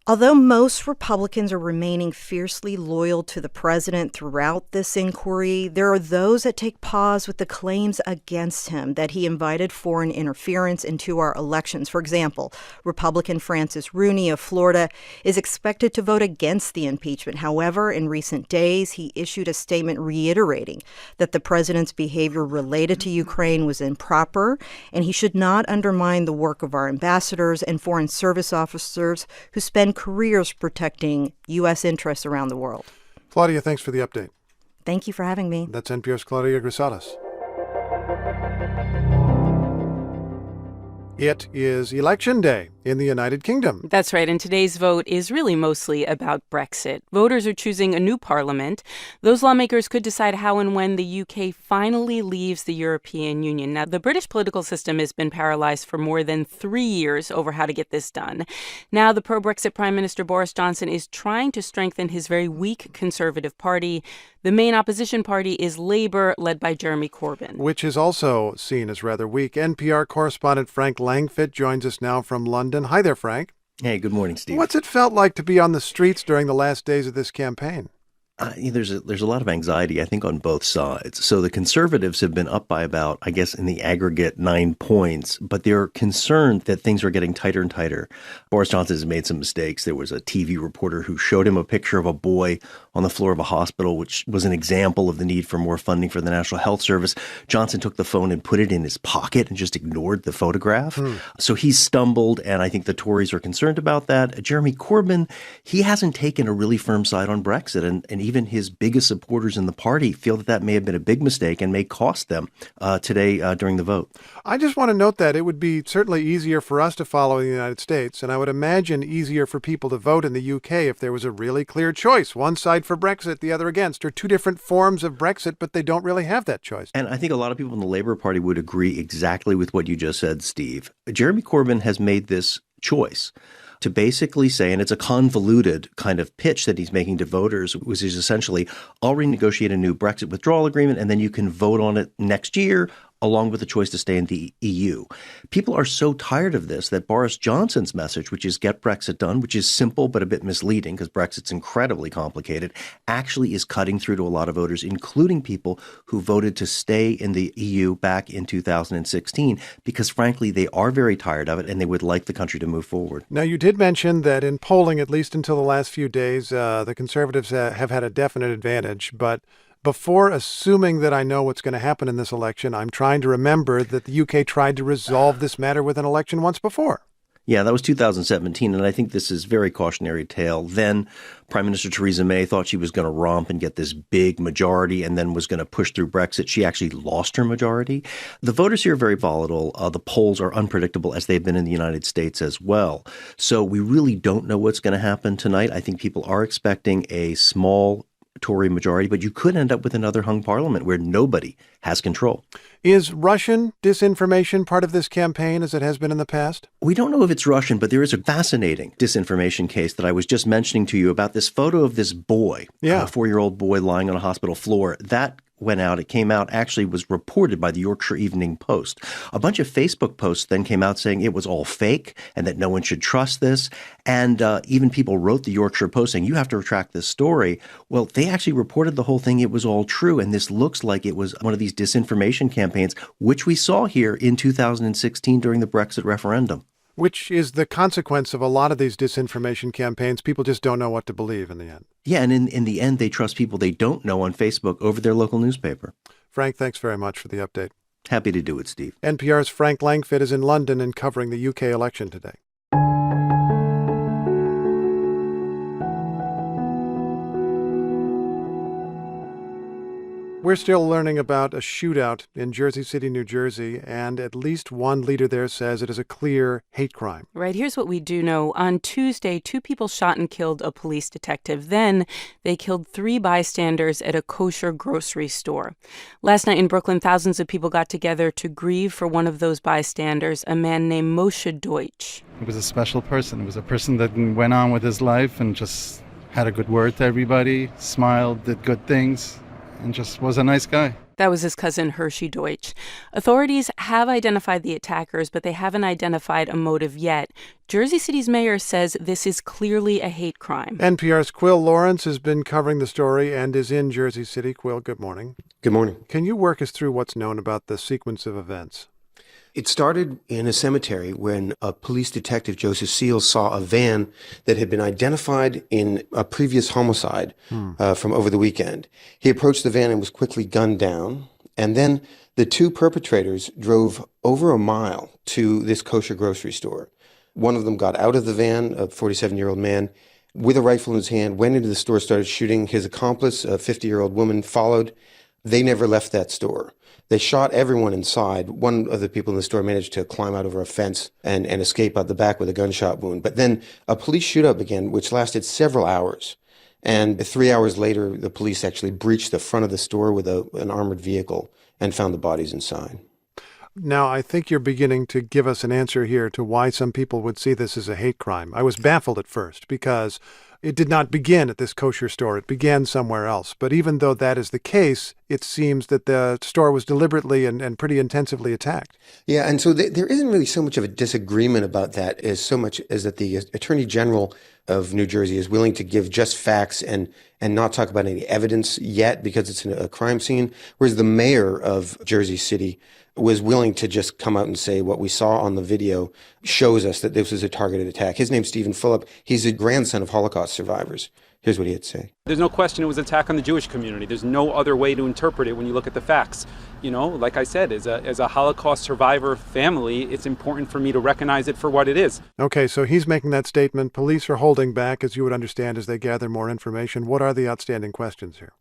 Although most Republicans are remaining fiercely loyal to the president throughout this inquiry, there are those that take pause with the claims against him that he invited foreign interference into our elections. For example, Republican Francis Rooney of Florida is expected to vote against the impeachment. However, in recent days, he issued a statement reiterating that the president's behavior related to Ukraine was improper, and he should not undermine the work of our ambassadors and foreign service officers who spend careers protecting U.S. interests around the world. Claudia, thanks for the update. Thank you for having me. That's NPR's Claudia Grisales. It is Election Day in the United Kingdom. That's right, and today's vote is really mostly about Brexit. Voters are choosing a new parliament. Those lawmakers could decide how and when the UK finally leaves the European Union. Now, the British political system has been paralyzed for more than 3 years over how to get this done. Now, the pro-Brexit Prime Minister Boris Johnson is trying to strengthen his very weak Conservative Party. The main opposition party is Labour, led by Jeremy Corbyn, which is also seen as rather weak. NPR correspondent Frank Langfitt joins us now from London. Hi there, Frank. Hey, good morning, Steve. What's it felt like to be on the streets during the last days of this campaign? There's a lot of anxiety, I think, on both sides. So the Conservatives have been up by about, I guess, in the aggregate 9 points, but they're concerned that things are getting tighter and tighter. Boris Johnson has made some mistakes. There was a TV reporter who showed him a picture of a boy on the floor of a hospital, which was an example of the need for more funding for the National Health Service. Johnson took the phone and put it in his pocket and just ignored the photograph. So he stumbled, and I think the Tories are concerned about that. Jeremy Corbyn, he hasn't taken a really firm side on Brexit, and even his biggest supporters in the party feel that may have been a big mistake and may cost them today during the vote. I just want to note that it would be certainly easier for us to follow in the United States, and I would imagine easier for people to vote in the UK if there was a really clear choice, one side for Brexit, the other against, or two different forms of Brexit, but they don't really have that choice. And I think a lot of people in the Labour Party would agree exactly with what you just said, Steve. Jeremy Corbyn has made this choice to basically say, and it's a convoluted kind of pitch that he's making to voters, which is essentially, I'll renegotiate a new Brexit withdrawal agreement, and then you can vote on it next year. along with the choice to stay in the EU. People are so tired of this that Boris Johnson's message, which is get Brexit done, which is simple but a bit misleading because Brexit's incredibly complicated, actually is cutting through to a lot of voters, including people who voted to stay in the EU back in 2016, because frankly, they are very tired of it and they would like the country to move forward. Now, you did mention that in polling, at least until the last few days, the Conservatives have had a definite advantage, but before assuming that I know what's going to happen in this election, I'm trying to remember that the UK tried to resolve this matter with an election once before. Yeah, that was 2017, and I think this is very cautionary tale. Then Prime Minister Theresa May thought she was going to romp and get this big majority and then was going to push through Brexit. She actually lost her majority. The voters here are very volatile. The polls are unpredictable, as they've been in the United States as well. So we really don't know what's going to happen tonight. I think people are expecting a small Tory majority, but you could end up with another hung parliament where nobody has control. Is Russian disinformation part of this campaign as it has been in the past? We don't know if it's Russian, but there is a fascinating disinformation case that I was just mentioning to you about this photo of this boy, a 4-year-old boy lying on a hospital floor. That went out. It came out, actually was reported by the Yorkshire Evening Post. A bunch of Facebook posts then came out saying it was all fake and that no one should trust this. And even people wrote the Yorkshire Post saying, you have to retract this story. Well, they actually reported the whole thing. It was all true. And this looks like it was one of these disinformation campaigns, which we saw here in 2016 during the Brexit referendum. Which is the consequence of a lot of these disinformation campaigns. People just don't know what to believe in the end. Yeah, and in the end, they trust people they don't know on Facebook over their local newspaper. Frank, thanks very much for the update. Happy to do it, Steve. NPR's Frank Langfitt is in London and covering the UK election today. We're still learning about a shootout in Jersey City, New Jersey, and at least one leader there says it is a clear hate crime. Right. Here's what we do know. On Tuesday, 2 people shot and killed a police detective. Then they killed 3 bystanders at a kosher grocery store. Last night in Brooklyn, thousands of people got together to grieve for one of those bystanders, a man named Moshe Deutsch. He was a special person. He was a person that went on with his life and just had a good word to everybody, smiled, did good things, and just was a nice guy. That was his cousin, Hershey Deutsch. Authorities have identified the attackers, but they haven't identified a motive yet. Jersey City's mayor says this is clearly a hate crime. NPR's Quill Lawrence has been covering the story and is in Jersey City. Quill, good morning. Good morning. Can you work us through what's known about the sequence of events? It started in a cemetery when a police detective, Joseph Seals, saw a van that had been identified in a previous homicide from over the weekend. He approached the van and was quickly gunned down. And then the 2 perpetrators drove over a mile to this kosher grocery store. One of them got out of the van, a 47-year-old man, with a rifle in his hand, went into the store, started shooting. His accomplice, a 50-year-old woman, followed. They never left that store. They shot everyone inside. One of the people in the store managed to climb out over a fence and escape out the back with a gunshot wound. But then a police shootout began, which lasted several hours. And 3 hours later, the police actually breached the front of the store with an armored vehicle and found the bodies inside. Now, I think you're beginning to give us an answer here to why some people would see this as a hate crime. I was baffled at first because it did not begin at this kosher store. It began somewhere else. But even though that is the case, it seems that the store was deliberately and pretty intensively attacked. Yeah, and so there isn't really so much of a disagreement about that as so much as that the Attorney General of New Jersey is willing to give just facts and not talk about any evidence yet because it's a crime scene, whereas the mayor of Jersey City was willing to just come out and say what we saw on the video shows us that this was a targeted attack. His name's Stephen Phillip. He's a grandson of Holocaust survivors. Here's what he had to say. There's no question it was an attack on the Jewish community. There's no other way to interpret it when you look at the facts. You know, like I said, as a Holocaust survivor family, it's important for me to recognize it for what it is. Okay, so he's making that statement. Police are holding back, as you would understand, as they gather more information. What are the outstanding questions here?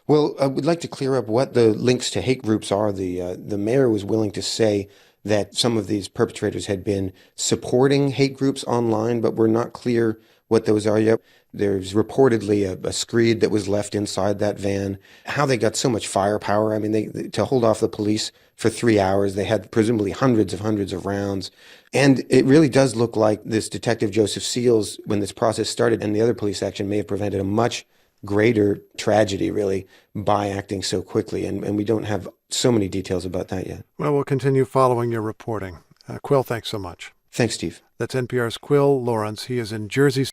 Well, I would like to clear up what the links to hate groups are. The mayor was willing to say that some of these perpetrators had been supporting hate groups online, but we're not clear what those are yet. There's reportedly a screed that was left inside that van. How they got so much firepower. I mean, to hold off the police for 3 hours, they had presumably hundreds of rounds. And it really does look like this detective Joseph Seals, when this process started and the other police action, may have prevented a much greater tragedy, really, by acting so quickly. And we don't have so many details about that yet. Well, we'll continue following your reporting. Quill, thanks so much. Thanks, Steve. That's NPR's Quill Lawrence. He is in Jersey.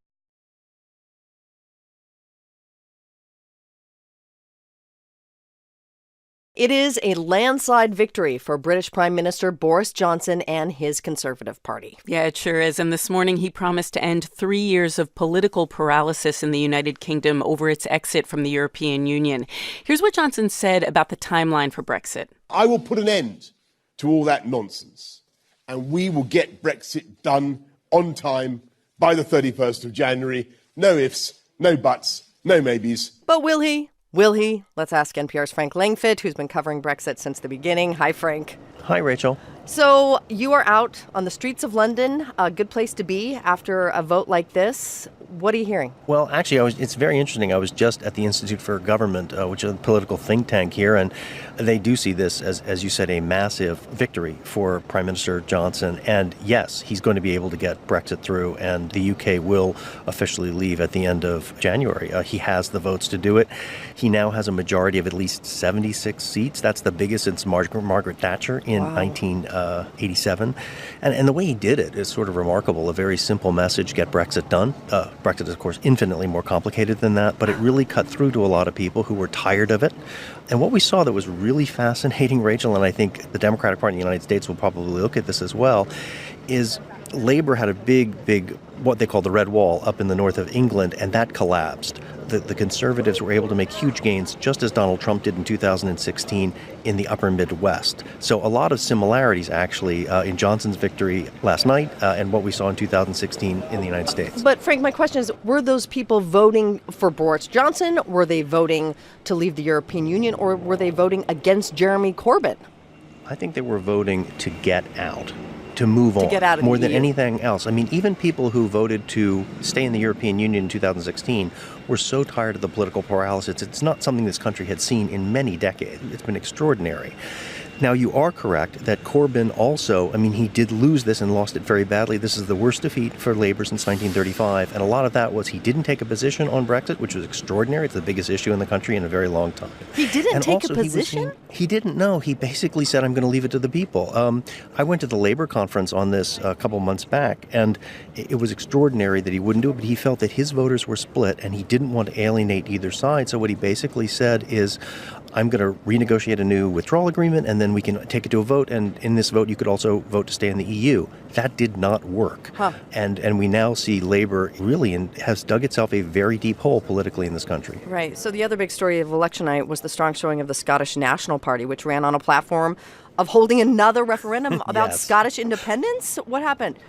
It is a landslide victory for British Prime Minister Boris Johnson and his Conservative Party. Yeah, it sure is. And this morning he promised to end 3 years of political paralysis in the United Kingdom over its exit from the European Union. Here's what Johnson said about the timeline for Brexit. I will put an end to all that nonsense, and we will get Brexit done on time by the 31st of January. No ifs, no buts, no maybes. But will he? Will he? Let's ask NPR's Frank Langfitt, who's been covering Brexit since the beginning. Hi, Frank. Hi, Rachel. So you are out on the streets of London, a good place to be after a vote like this. What are you hearing? Well, actually, it's very interesting. I was just at the Institute for Government, which is a political think tank here, and they do see this as you said, a massive victory for Prime Minister Johnson. And yes, he's going to be able to get Brexit through, and the UK will officially leave at the end of January. He has the votes to do it. He now has a majority of at least 76 seats. That's the biggest since Margaret Thatcher in 1987. And the way he did it is sort of remarkable. A very simple message, get Brexit done. Brexit is, of course, infinitely more complicated than that, but it really cut through to a lot of people who were tired of it. And what we saw that was really fascinating, Rachel, and I think the Democratic Party in the United States will probably look at this as well, is Labour had a big, what they call the Red Wall up in the north of England, and that collapsed. The Conservatives were able to make huge gains, just as Donald Trump did in 2016 in the upper Midwest. So a lot of similarities, actually, in Johnson's victory last night and what we saw in 2016 in the United States. But, Frank, my question is, were those people voting for Boris Johnson? Were they voting to leave the European Union? Or were they voting against Jeremy Corbyn? I think they were voting to get out. To move on, get out of more the than EU. anything else. I mean, even people who voted to stay in the European Union in 2016 were so tired of the political paralysis. It's not something this country had seen in many decades. It's been extraordinary. Now, you are correct that Corbyn also, I mean, he did lose this and lost it very badly. This is the worst defeat for Labour since 1935. And a lot of that was he didn't take a position on Brexit, which was extraordinary. It's the biggest issue in the country in a very long time. He didn't And take also, a position? He didn't know. He basically said, I'm going to leave it to the people. I went to the Labour conference on this a couple months back, and it was extraordinary that he wouldn't do it, but he felt that his voters were split, and he didn't want to alienate either side. So what he basically said is, I'm going to renegotiate a new withdrawal agreement, and then we can take it to a vote. And in this vote, you could also vote to stay in the EU. That did not work. And we now see Labour really has dug itself a very deep hole politically in this country. Right. So the other big story of election night was the strong showing of the Scottish National Party, which ran on a platform of holding another referendum about Scottish independence. What happened?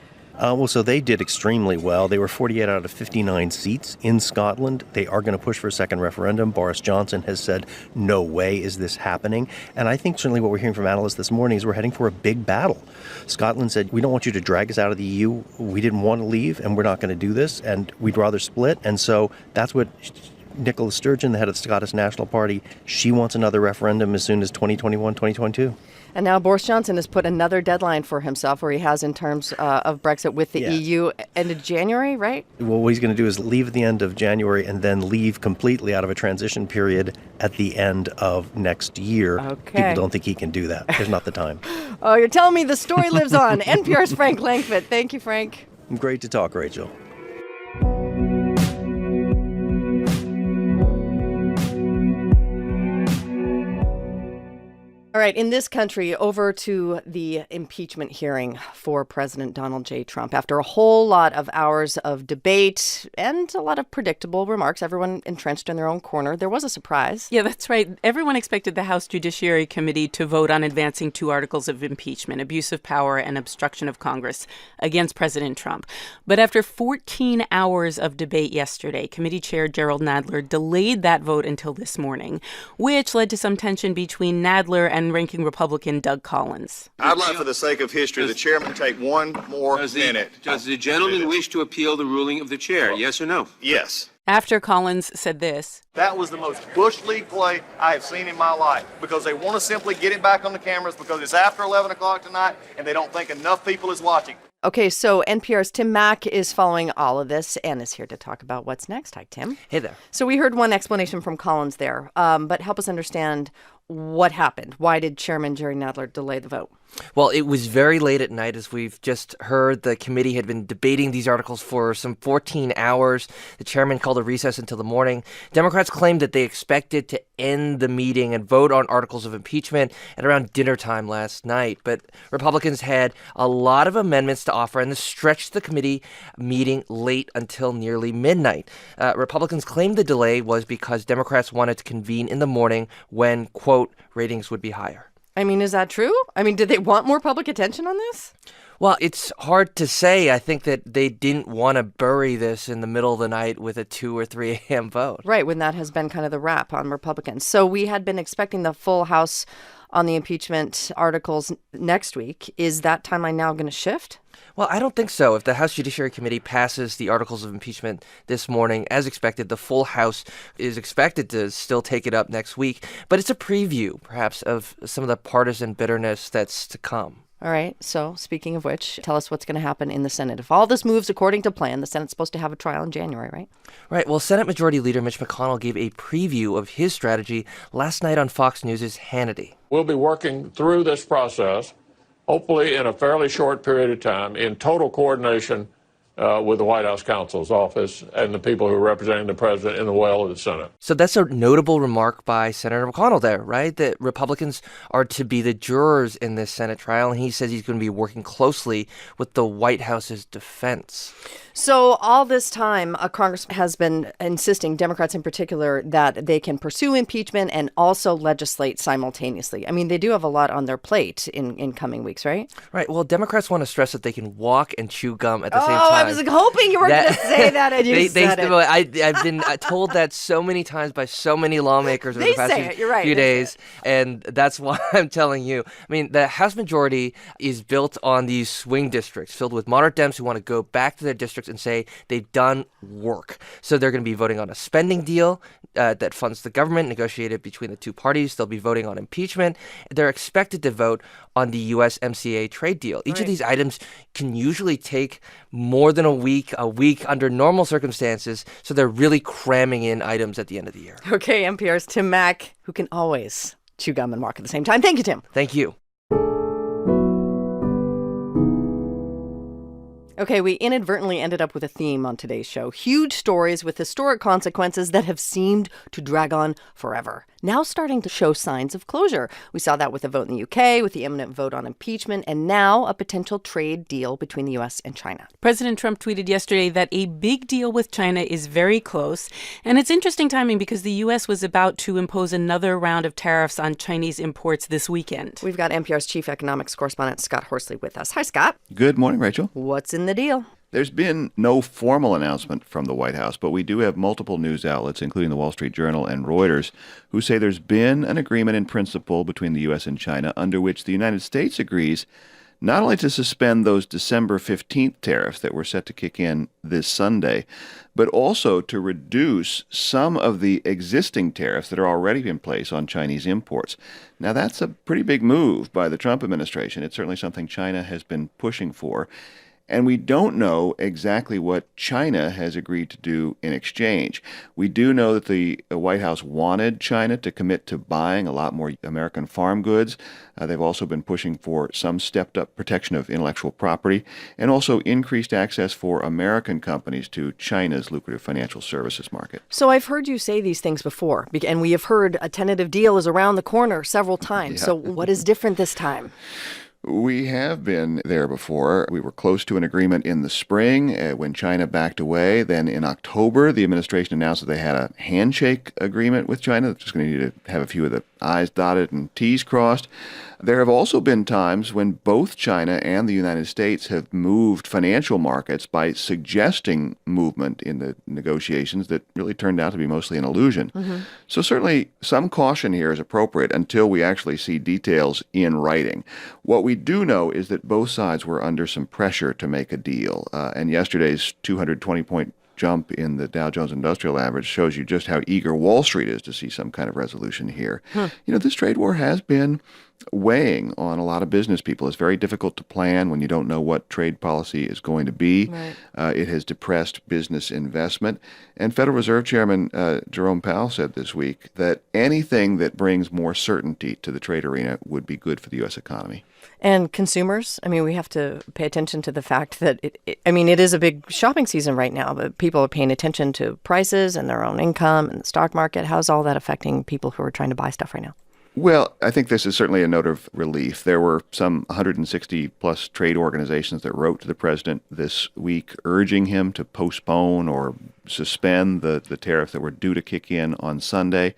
Well, so they did extremely well. They were 48 out of 59 seats in Scotland. They are going to push for a second referendum. Boris Johnson has said, no way is this happening. And I think certainly what we're hearing from analysts this morning is we're heading for a big battle. Scotland said, we don't want you to drag us out of the EU. We didn't want to leave, and we're not going to do this, and we'd rather split. And so that's what Nicola Sturgeon, the head of the Scottish National Party, she wants another referendum as soon as 2021, 2022. And now Boris Johnson has put another deadline for himself, where he has in terms of Brexit with the EU, end of January, right? Well, what he's going to do is leave at the end of January and then leave completely out of a transition period at the end of next year. Okay. People don't think he can do that. There's not the time. Oh, you're telling me the story lives on. NPR's Frank Langfitt. Thank you, Frank. Great to talk, Rachel. All right, in this country, over to the impeachment hearing for President Donald J. Trump. After a whole lot of hours of debate and a lot of predictable remarks, everyone entrenched in their own corner, there was a surprise. Yeah, that's right. Everyone expected the House Judiciary Committee to vote on advancing 2 articles of impeachment, abuse of power and obstruction of Congress, against President Trump. But after 14 hours of debate yesterday, Committee Chair Gerald Nadler delayed that vote until this morning, which led to some tension between Nadler and ranking Republican Doug Collins. I'd like, for the sake of history, the chairman take one more minute. Does the gentleman wish to appeal the ruling of the chair, yes or no? Yes. After Collins said this. That was the most Bush League play I have seen in my life, because they want to simply get it back on the cameras because it's after 11 o'clock tonight and they don't think enough people is watching. Okay, so NPR's Tim Mack is following all of this and is here to talk about what's next. Hi, Tim. Hey there. So we heard one explanation from Collins there, but help us understand what happened. Why did Chairman Jerry Nadler delay the vote? Well, it was very late at night, as we've just heard. The committee had been debating these articles for some 14 hours. The chairman called a recess until the morning. Democrats claimed that they expected to end the meeting and vote on articles of impeachment at around dinner time last night. But Republicans had a lot of amendments to offer, and this stretched the committee meeting late until nearly midnight. Republicans claimed the delay was because Democrats wanted to convene in the morning when, quote, ratings would be higher. I mean, is that true? I mean, did they want more public attention on this? Well, it's hard to say. I think that they didn't want to bury this in the middle of the night with a 2 or 3 a.m. vote. Right, when that has been kind of the wrap on Republicans. So we had been expecting the full House on the impeachment articles next week. Is that timeline now going to shift? Well, I don't think so. If the House Judiciary Committee passes the articles of impeachment this morning, as expected, the full House is expected to still take it up next week. But it's a preview, perhaps, of some of the partisan bitterness that's to come. All right. So speaking of which, tell us what's going to happen in the Senate. If all this moves according to plan, the Senate's supposed to have a trial in January, right? Right. Well, Senate Majority Leader Mitch McConnell gave a preview of his strategy last night on Fox News' Hannity. We'll be working through this process, hopefully in a fairly short period of time, in total coordination with the White House counsel's office and the people who are representing the president in the well of the Senate. So that's a notable remark by Senator McConnell there, right? That Republicans are to be the jurors in this Senate trial, and he says he's going to be working closely with the White House's defense. So all this time, Congress has been insisting, Democrats in particular, that they can pursue impeachment and also legislate simultaneously. I mean, they do have a lot on their plate in coming weeks, right? Right. Well, Democrats want to stress that they can walk and chew gum at the same time. I was hoping you were going to say that, and you said it. I've been told that so many times by so many lawmakers over the past few days, and that's why I'm telling you. I mean, the House majority is built on these swing districts filled with moderate Dems who want to go back to their districts and say they've done work. So they're going to be voting on a spending deal that funds the government negotiated between the two parties. They'll be voting on impeachment. They're expected to vote on the USMCA trade deal. Each of these items can usually take more than a week under normal circumstances. So they're really cramming in items at the end of the year. Okay, NPR's Tim Mack, who can always chew gum and walk at the same time. Thank you, Tim. Thank you. Okay, we inadvertently ended up with a theme on today's show. Huge stories with historic consequences that have seemed to drag on forever. Now starting to show signs of closure. We saw that with the vote in the UK, with the imminent vote on impeachment, and now a potential trade deal between the U.S. and China. President Trump tweeted yesterday that a big deal with China is very close. And it's interesting timing because the U.S. was about to impose another round of tariffs on Chinese imports this weekend. We've got NPR's chief economics correspondent, Scott Horsley, with us. Hi, Scott. Good morning, Rachel. What's in the deal? There's been no formal announcement from the White House, but we do have multiple news outlets, including the Wall Street Journal and Reuters, who say there's been an agreement in principle between the U.S. and China under which the United States agrees not only to suspend those December 15th tariffs that were set to kick in this Sunday, but also to reduce some of the existing tariffs that are already in place on Chinese imports. Now, that's a pretty big move by the Trump administration. It's certainly something China has been pushing for. And we don't know exactly what China has agreed to do in exchange. We do know that the White House wanted China to commit to buying a lot more American farm goods. They've also been pushing for some stepped-up protection of intellectual property and also increased access for American companies to China's lucrative financial services market. So I've heard you say these things before, and we have heard a tentative deal is around the corner several times. Yeah. So what is different this time? We have been there before. We were close to an agreement in the spring when China backed away. Then in October, the administration announced that they had a handshake agreement with China. They're just going to need to have a few of the I's dotted and T's crossed. There have also been times when both China and the United States have moved financial markets by suggesting movement in the negotiations that really turned out to be mostly an illusion. Mm-hmm. So certainly some caution here is appropriate until we actually see details in writing. What we do know is that both sides were under some pressure to make a deal, and yesterday's 220-point jump in the Dow Jones Industrial Average shows you just how eager Wall Street is to see some kind of resolution here. You know, this trade war has been weighing on a lot of business people. It's very difficult to plan when you don't know what trade policy is going to be. Right. It has depressed business investment. And Federal Reserve Chairman Jerome Powell said this week that anything that brings more certainty to the trade arena would be good for the U.S. economy. And consumers, I mean, we have to pay attention to the fact that, it is a big shopping season right now, but people are paying attention to prices and their own income and the stock market. How's all that affecting people who are trying to buy stuff right now? Well, I think this is certainly a note of relief. There were some 160-plus trade organizations that wrote to the president this week urging him to postpone or suspend the tariffs that were due to kick in on Sunday.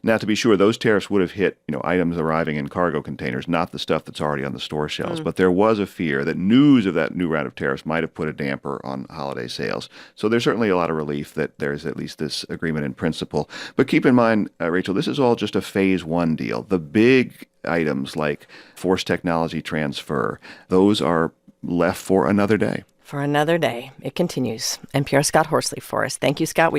Now, to be sure, those tariffs would have hit, items arriving in cargo containers, not the stuff that's already on the store shelves. But there was a fear that news of that new round of tariffs might have put a damper on holiday sales. So there's certainly a lot of relief that there's at least this agreement in principle. But keep in mind, Rachel, this is all just a phase one deal. The big items like forced technology transfer, those are left for another day. For another day. It continues. NPR Scott Horsley for us. Thank you, Scott.